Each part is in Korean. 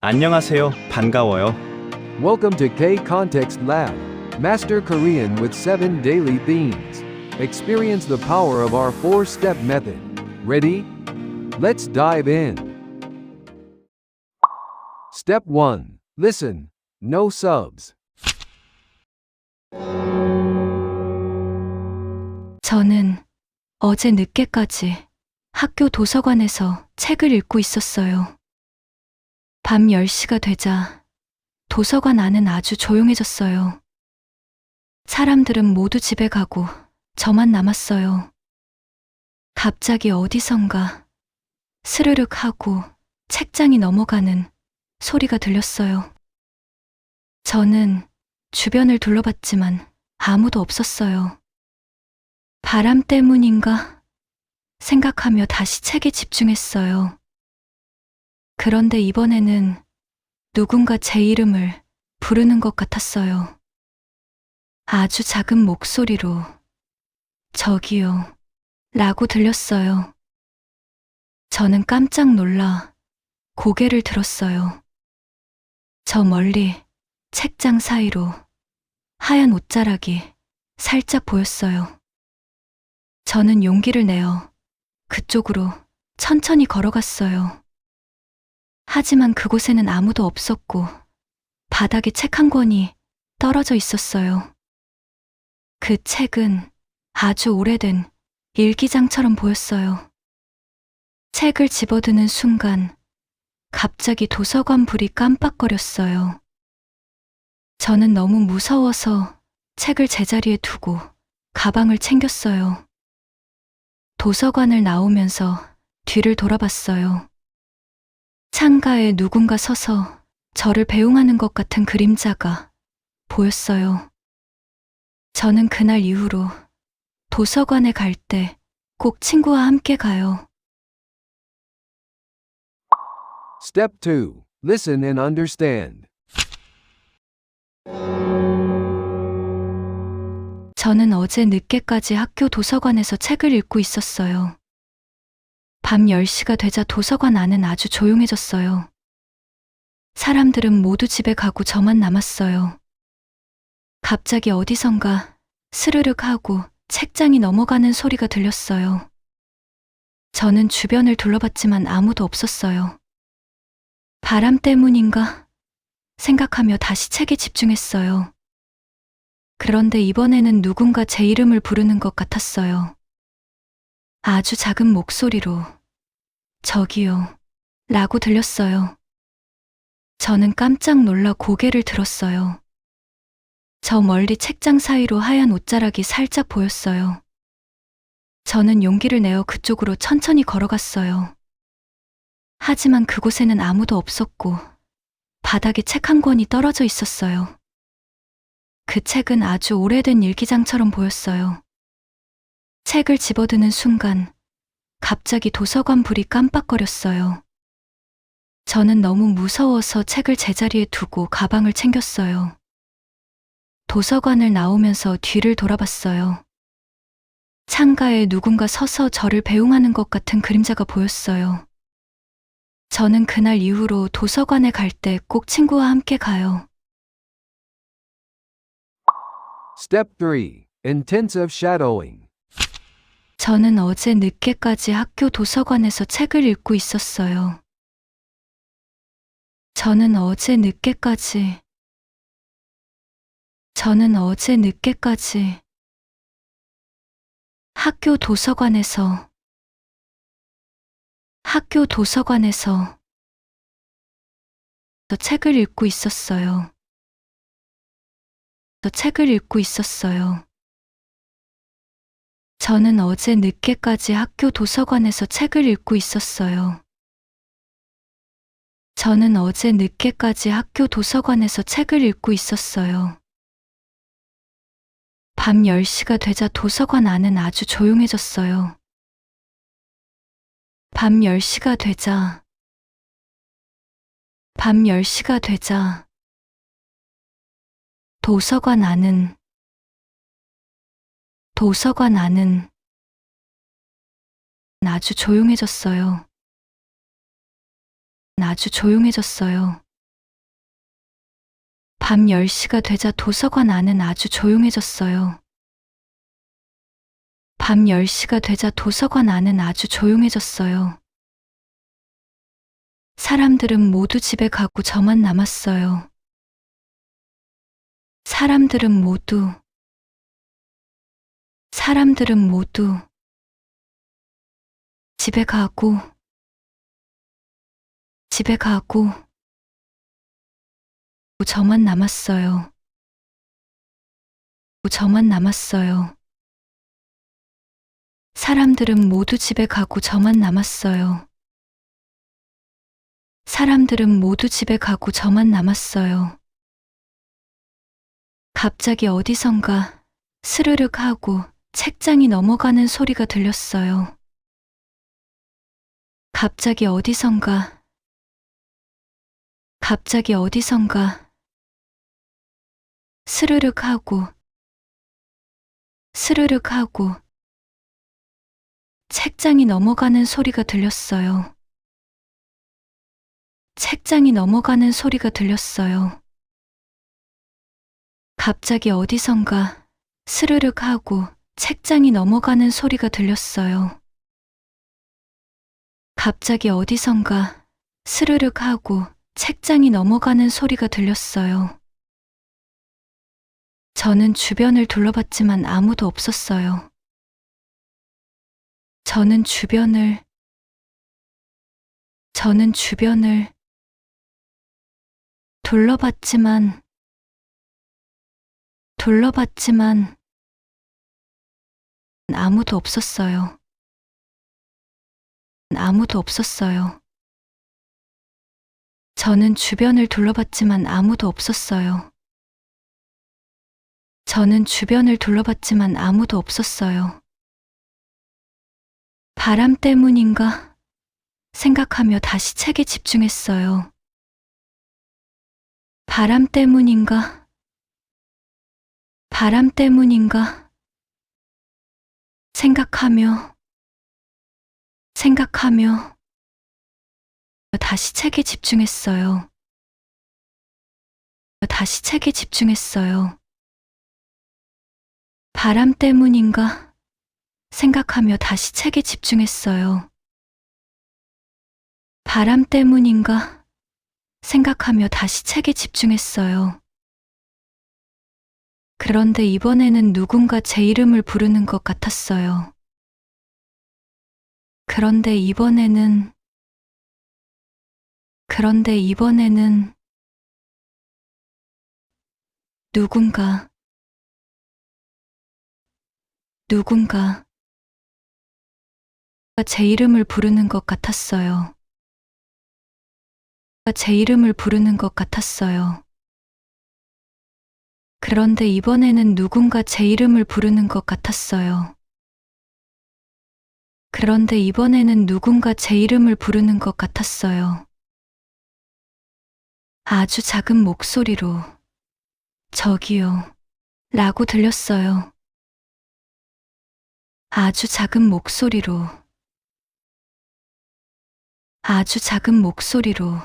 안녕하세요. 반가워요. Welcome to K Context Lab. Master Korean with 7 daily themes. Experience the power of our 4-step method. Ready? Let's dive in. Step 1. Listen. No subs. 저는 어제 늦게까지 학교 도서관에서 책을 읽고 있었어요. 밤 10시가 되자 도서관 안은 아주 조용해졌어요. 사람들은 모두 집에 가고 저만 남았어요. 갑자기 어디선가 스르륵 하고 책장이 넘어가는 소리가 들렸어요. 저는 주변을 둘러봤지만 아무도 없었어요. 바람 때문인가 생각하며 다시 책에 집중했어요. 그런데 이번에는 누군가 제 이름을 부르는 것 같았어요. 아주 작은 목소리로 저기요 라고 들렸어요. 저는 깜짝 놀라 고개를 들었어요. 저 멀리 책장 사이로 하얀 옷자락이 살짝 보였어요. 저는 용기를 내어 그쪽으로 천천히 걸어갔어요. 하지만 그곳에는 아무도 없었고 바닥에 책 한 권이 떨어져 있었어요. 그 책은 아주 오래된 일기장처럼 보였어요. 책을 집어드는 순간 갑자기 도서관 불이 깜빡거렸어요. 저는 너무 무서워서 책을 제자리에 두고 가방을 챙겼어요. 도서관을 나오면서 뒤를 돌아봤어요. 창가에 누군가 서서 저를 배웅하는 것 같은 그림자가 보였어요. 저는 그날 이후로 도서관에 갈 때 꼭 친구와 함께 가요. Step 2. Listen and understand. 저는 어제 늦게까지 학교 도서관에서 책을 읽고 있었어요. 밤 10시가 되자 도서관 안은 아주 조용해졌어요. 사람들은 모두 집에 가고 저만 남았어요. 갑자기 어디선가 스르륵 하고 책장이 넘어가는 소리가 들렸어요. 저는 주변을 둘러봤지만 아무도 없었어요. 바람 때문인가 생각하며 다시 책에 집중했어요. 그런데 이번에는 누군가 제 이름을 부르는 것 같았어요. 아주 작은 목소리로 저기요 라고 들렸어요. 저는 깜짝 놀라 고개를 들었어요. 저 멀리 책장 사이로 하얀 옷자락이 살짝 보였어요. 저는 용기를 내어 그쪽으로 천천히 걸어갔어요. 하지만 그곳에는 아무도 없었고 바닥에 책 한 권이 떨어져 있었어요. 그 책은 아주 오래된 일기장처럼 보였어요. 책을 집어드는 순간 갑자기 도서관 불이 깜빡거렸어요. 저는 너무 무서워서 책을 제자리에 두고 가방을 챙겼어요. 도서관을 나오면서 뒤를 돌아봤어요. 창가에 누군가 서서 저를 배웅하는 것 같은 그림자가 보였어요. 저는 그날 이후로 도서관에 갈 때 꼭 친구와 함께 가요. Step 3. Intensive shadowing. 저는 어제 늦게까지 학교 도서관에서 책을 읽고 있었어요. 저는 어제 늦게까지 학교 도서관에서 저 책을 읽고 있었어요. 저는 어제 늦게까지 학교 도서관에서 책을 읽고 있었어요. 저는 어제 늦게까지 학교 도서관에서 책을 읽고 있었어요. 밤 10시가 되자 도서관 안은 아주 조용해졌어요. 밤 10시가 되자 도서관 안은 아주 조용해졌어요. 밤 10시가 되자 도서관 안은 아주 조용해졌어요. 밤 10시가 되자 도서관 안은 아주 조용해졌어요. 사람들은 모두 집에 가고 저만 남았어요. 사람들은 모두 집에 가고 저만 남았어요. 사람들은 모두 집에 가고 저만 남았어요. 사람들은 모두 집에 가고 저만 남았어요. 갑자기 어디선가 스르륵 하고 책장이 넘어가는 소리가 들렸어요. 갑자기 어디선가 스르륵 하고 책장이 넘어가는 소리가 들렸어요. 책장이 넘어가는 소리가 들렸어요. 갑자기 어디선가 스르륵 하고 책장이 넘어가는 소리가 들렸어요. 갑자기 어디선가 스르륵 하고 책장이 넘어가는 소리가 들렸어요. 저는 주변을 둘러봤지만 아무도 없었어요. 저는 주변을 둘러봤지만 아무도 없었어요. 저는 주변을 둘러봤지만 아무도 없었어요. 바람 때문인가 생각하며 다시 책에 집중했어요. 바람 때문인가 생각하며 다시 책에 집중했어요. 바람 때문인가 생각하며 다시 책에 집중했어요. 바람 때문인가 생각하며 다시 책에 집중했어요. 그런데 이번에는 누군가 제 이름을 부르는 것 같았어요. 그런데 이번에는 누군가 제 이름을 부르는 것 같았어요. 그런데 이번에는 누군가 제 이름을 부르는 것 같았어요. 아주 작은 목소리로 저기요 라고 들렸어요. 아주 작은 목소리로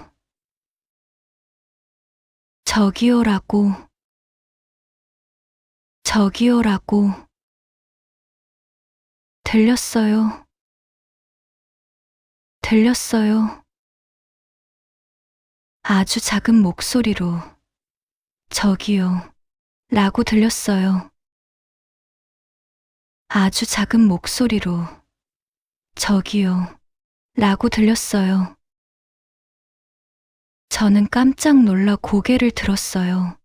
저기요라고 들렸어요. 아주 작은 목소리로 저기요 라고 들렸어요. 아주 작은 목소리로 저기요 라고 들렸어요. 저는 깜짝 놀라 고개를 들었어요.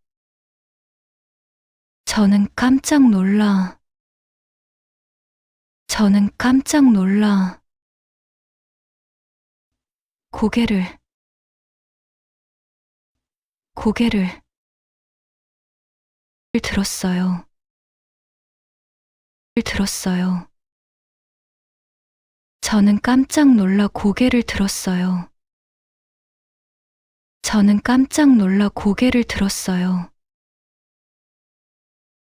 저는 깜짝 놀라 고개를 들었어요. 저는 깜짝 놀라 고개를 들었어요.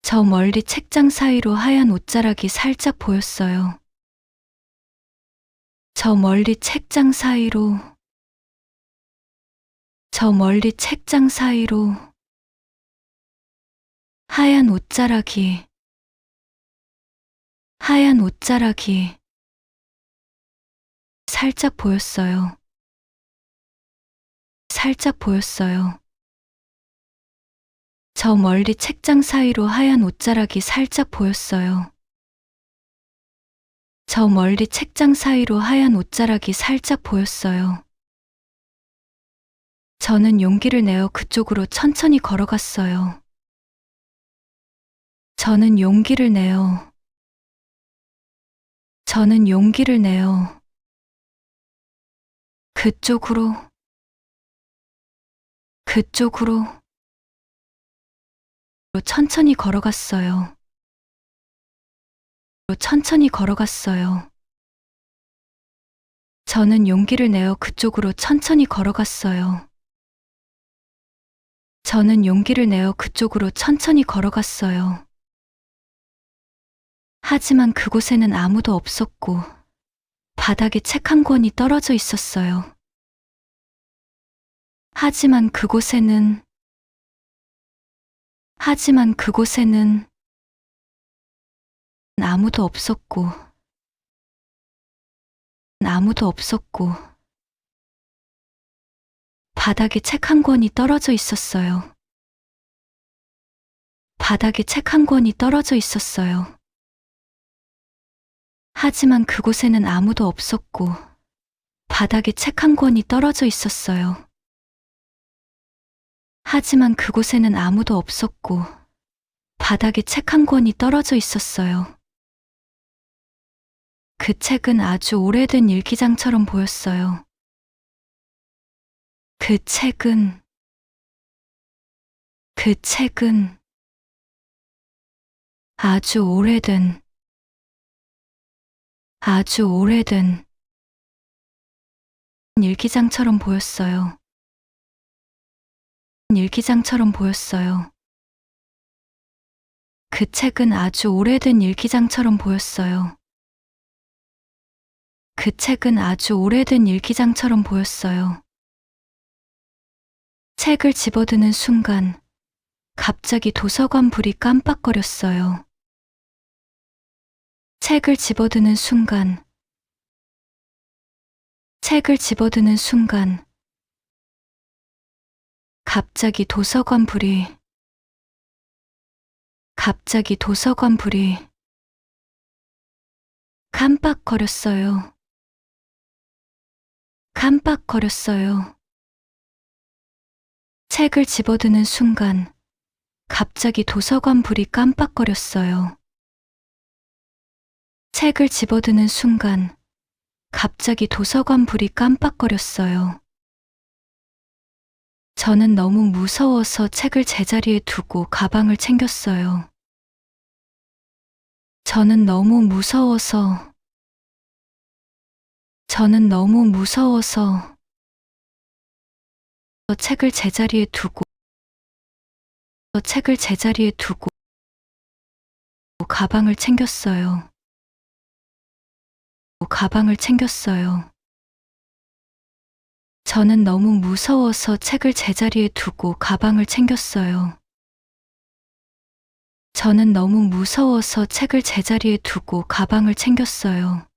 저 멀리 책장 사이로 하얀 옷자락이 살짝 보였어요. 저 멀리 책장 사이로 하얀 옷자락이, 하얀 옷자락이 살짝 보였어요. 살짝 보였어요. 저 멀리 책장 사이로 하얀 옷자락이 살짝 보였어요. 저 멀리 책장 사이로 하얀 옷자락이 살짝 보였어요. 저는 용기를 내어 그쪽으로 천천히 걸어갔어요. 저는 용기를 내어 그쪽으로 천천히 걸어갔어요. 천천히 걸어갔어요. 저는 용기를 내어 그쪽으로 천천히 걸어갔어요. 저는 용기를 내어 그쪽으로 천천히 걸어갔어요. 하지만 그곳에는 아무도 없었고 바닥에 책 한 권이 떨어져 있었어요. 하지만 그곳에는 아무도 없었고 바닥에 책 한 권이 떨어져 있었어요. 바닥에 책 한 권이 떨어져 있었어요. 하지만 그곳에는 아무도 없었고 바닥에 책 한 권이 떨어져 있었어요. 하지만 그곳에는 아무도 없었고 바닥에 책 한 권이 떨어져 있었어요. 그 책은 아주 오래된 일기장처럼 보였어요. 그 책은 아주 오래된 일기장처럼 보였어요. 일기장처럼 보였어요. 그 책은 아주 오래된 일기장처럼 보였어요. 그 책은 아주 오래된 일기장처럼 보였어요. 책을 집어드는 순간 갑자기 도서관 불이 깜빡거렸어요. 책을 집어드는 순간 갑자기 도서관 불이 깜빡거렸어요. 책을 집어드는 순간 갑자기 도서관 불이 깜빡거렸어요. 책을 집어드는 순간 갑자기 도서관 불이 깜빡거렸어요. 저는 너무 무서워서 책을 제자리에 두고 가방을 챙겼어요. 저는 너무 무서워서 책을 제자리에 두고 가방을 챙겼어요. 저는 너무 무서워서 책을 제자리에 두고 가방을 챙겼어요. 저는 너무 무서워서 책을 제자리에 두고 가방을 챙겼어요.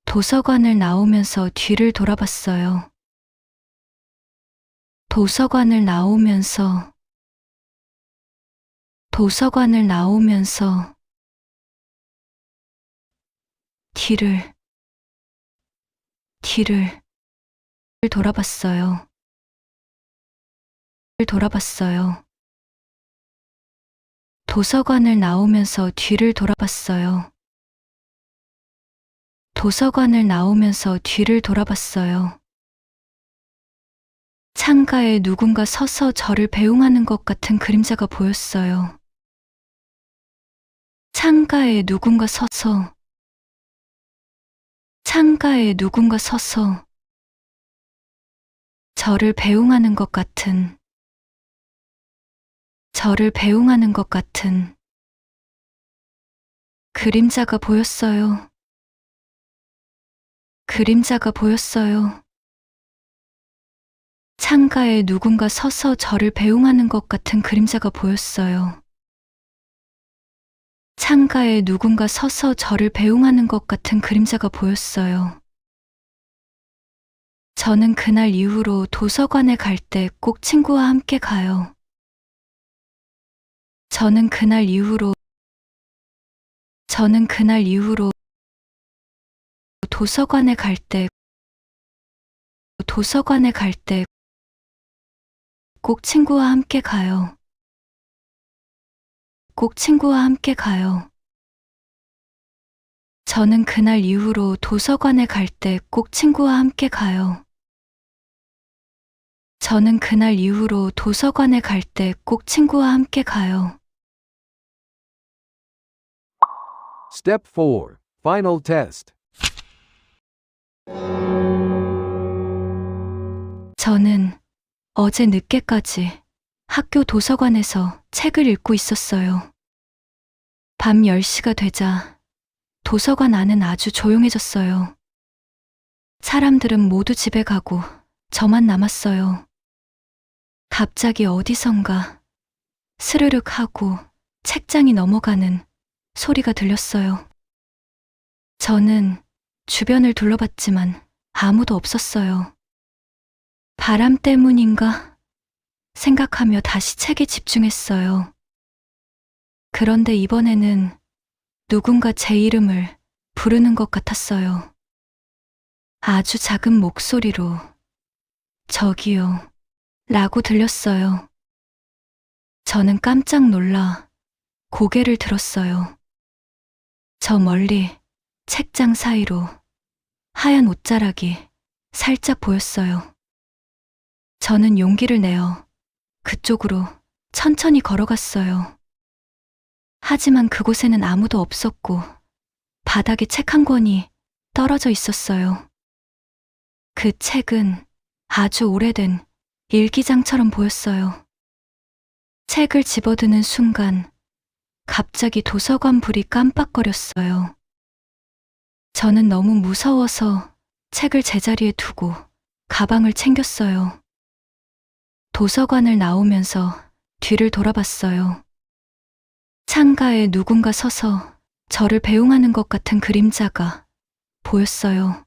도서관을 나오면서 뒤를 돌아봤어요. 도서관을 나오면서 뒤를 돌아봤어요. 도서관을 나오면서 뒤를 돌아봤어요. 도서관을 나오면서 뒤를 돌아봤어요. 창가에 누군가 서서 저를 배웅하는 것 같은 그림자가 보였어요. 창가에 누군가 서서 저를 배웅하는 것 같은 그림자가 보였어요. 창가에 누군가 서서 저를 배웅하는 것 같은 그림자가 보였어요. 창가에 누군가 서서 저를 배웅하는 것 같은 그림자가 보였어요. 저는 그날 이후로 도서관에 갈 때 꼭 친구와 함께 가요. 저는 그날 이후로 도서관에 갈 때 꼭 친구와 함께 가요. 꼭 친구와 함께 가요. 저는 그날 이후로 도서관에 갈 때 꼭 친구와 함께 가요. 저는 그날 이후로 도서관에 갈 때 꼭 친구와 함께 가요. Step 4. Final test. 저는 어제 늦게까지 학교 도서관에서 책을 읽고 있었어요. 밤 10시가 되자 도서관 안은 아주 조용해졌어요. 사람들은 모두 집에 가고 저만 남았어요. 갑자기 어디선가 스르륵 하고 책장이 넘어가는 소리가 들렸어요. 저는 주변을 둘러봤지만 아무도 없었어요. 바람 때문인가 생각하며 다시 책에 집중했어요. 그런데 이번에는 누군가 제 이름을 부르는 것 같았어요. 아주 작은 목소리로 저기요 라고 들렸어요. 저는 깜짝 놀라 고개를 들었어요. 저 멀리 책장 사이로 하얀 옷자락이 살짝 보였어요. 저는 용기를 내어 그쪽으로 천천히 걸어갔어요. 하지만 그곳에는 아무도 없었고 바닥에 책 한 권이 떨어져 있었어요. 그 책은 아주 오래된 일기장처럼 보였어요. 책을 집어드는 순간 갑자기 도서관 불이 깜빡거렸어요. 저는 너무 무서워서 책을 제자리에 두고 가방을 챙겼어요. 도서관을 나오면서 뒤를 돌아봤어요. 창가에 누군가 서서 저를 배웅하는 것 같은 그림자가 보였어요.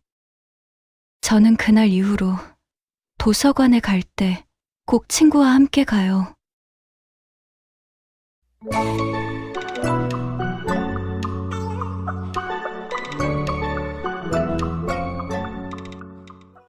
저는 그날 이후로 도서관에 갈 때 꼭 친구와 함께 가요.